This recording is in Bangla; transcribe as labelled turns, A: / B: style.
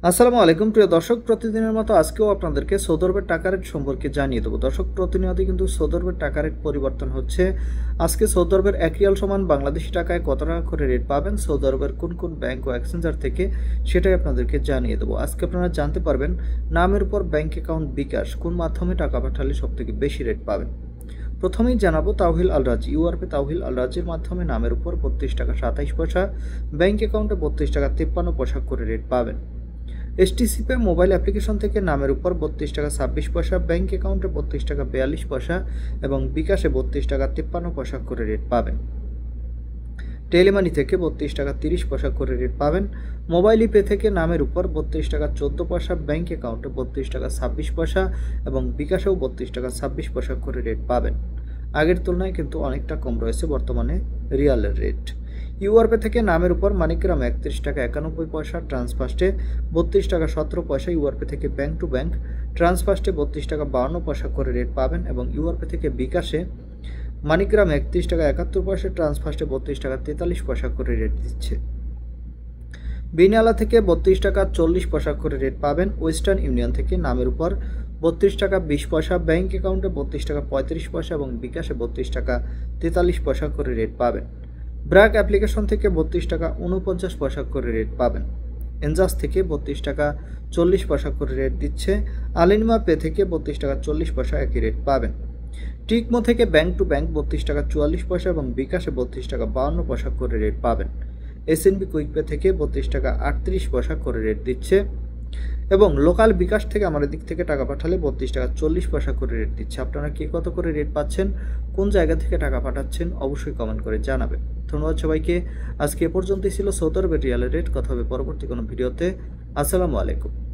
A: আসসালামু আলাইকুম প্রিয় দর্শক, প্রতিদিনের মতো আজকেও আপনাদেরকে সৌদি আরবের টাকা রেট সম্পর্কে জানিয়ে দেবো। দর্শক, প্রতিনিয়তই কিন্তু সৌদি আরবের টাকা রেট পরিবর্তন হচ্ছে। আজকে সৌদি আরবের 1 রিয়াল সমান বাংলাদেশি টাকায় কত টাকা করে রেট পাবেন সৌদি আরবের কোন কোন ব্যাংক ও এক্সচেঞ্জার থেকে, সেটাই আপনাদেরকে জানিয়ে দেবো। আজকে আপনারা জানতে পারবেন নামের উপর ব্যাংক অ্যাকাউন্ট বিকাশ কোন মাধ্যমে টাকা পাঠালে সবথেকে বেশি রেট পাবেন। প্রথমেই জানাবো তাওহিল আল রাজি। ইউআরপি তাওহিল আল রাজির মাধ্যমে নামের উপর 32 টাকা 27 পয়সা, ব্যাংক অ্যাকাউন্টে 32 টাকা 53 পয়সা করে রেট পাবেন। এসটিসি পে মোবাইল অ্যাপ্লিকেশন থেকে নামের উপর 32 টাকা 26 পয়সা, ব্যাংক অ্যাকাউন্টে 32 টাকা 42 পয়সা এবং বিকাশে 32 টাকা 53 পয়সা করে রেট পাবেন। টেলিমানি থেকে 32 টাকা 30 পয়সা করে রেট পাবেন। মোবাইল পে থেকে নামের উপর 32 টাকা 14 পয়সা, ব্যাংক অ্যাকাউন্টে 32 টাকা 26 পয়সা এবং বিকাশেও 32 টাকা 26 পয়সা করে রেট পাবেন। আগের তুলনায় কিন্তু অনেকটা কম রয়েছে বর্তমানে রিয়ালের রেট। ইউআরপে থেকে নামের উপর মানিকগ্রামে 31 টাকা 91 পয়সা, ট্রান্সফার্স্টে 32 টাকা 17 পয়সা, ইউআরপে থেকে ব্যাংক টু ব্যাংক ট্রান্সফার্স্টে 32 টাকা 52 পয়সা করে রেট পাবেন এবং ইউআরপে থেকে বিকাশে মানিকগ্রামে 31 টাকা 71 পয়সা, ট্রান্সফার্স্টে 32 টাকা 43 পয়সা করে রেট দিচ্ছে। বিনিয়ালা থেকে 32 টাকা 40 পয়সা করে রেট পাবেন। ওয়েস্টার্ন ইউনিয়ন থেকে নামের উপর 32 টাকা 20 পয়সা, ব্যাংক অ্যাকাউন্টে 32 টাকা 35 পয়সা এবং বিকাশে 32 টাকা 43 পয়সা করে রেট পাবেন। ব্র্যাক অ্যাপ্লিকেশন থেকে 32 টাকা 49 পয়সা করে রেট পাবেন। এনজাস থেকে 32 টাকা 40 পয়সা করে রেট দিচ্ছে। আলিনিমা পে থেকে 32 টাকা 40 পয়সা একই রেট পাবেন। টিকমো থেকে ব্যাংক টু ব্যাংক 32 টাকা 44 পয়সা এবং বিকাশে 32 টাকা 52 পয়সা করে রেট পাবেন। এসএনবি কুইক পে থেকে 32 টাকা 38 পয়সা করে রেট দিচ্ছে এবং লোকাল বিকাশ থেকে আমাদের দিক থেকে টাকা পাঠালে 32 টাকা 40 পয়সা করে রেট দিচ্ছে। আপনারা কি কত করে রেট পাচ্ছেন, কোন জায়গা থেকে টাকা পাঠাচ্ছেন, অবশ্যই কমেন্ট করে জানাবেন। ধন্যবাদ সবাইকে। আজকে এ পর্যন্তই ছিল সৌদি আরবের রিয়ালের রেট। কথা হবে পরবর্তী কোনো ভিডিওতে। আসসালামু আলাইকুম।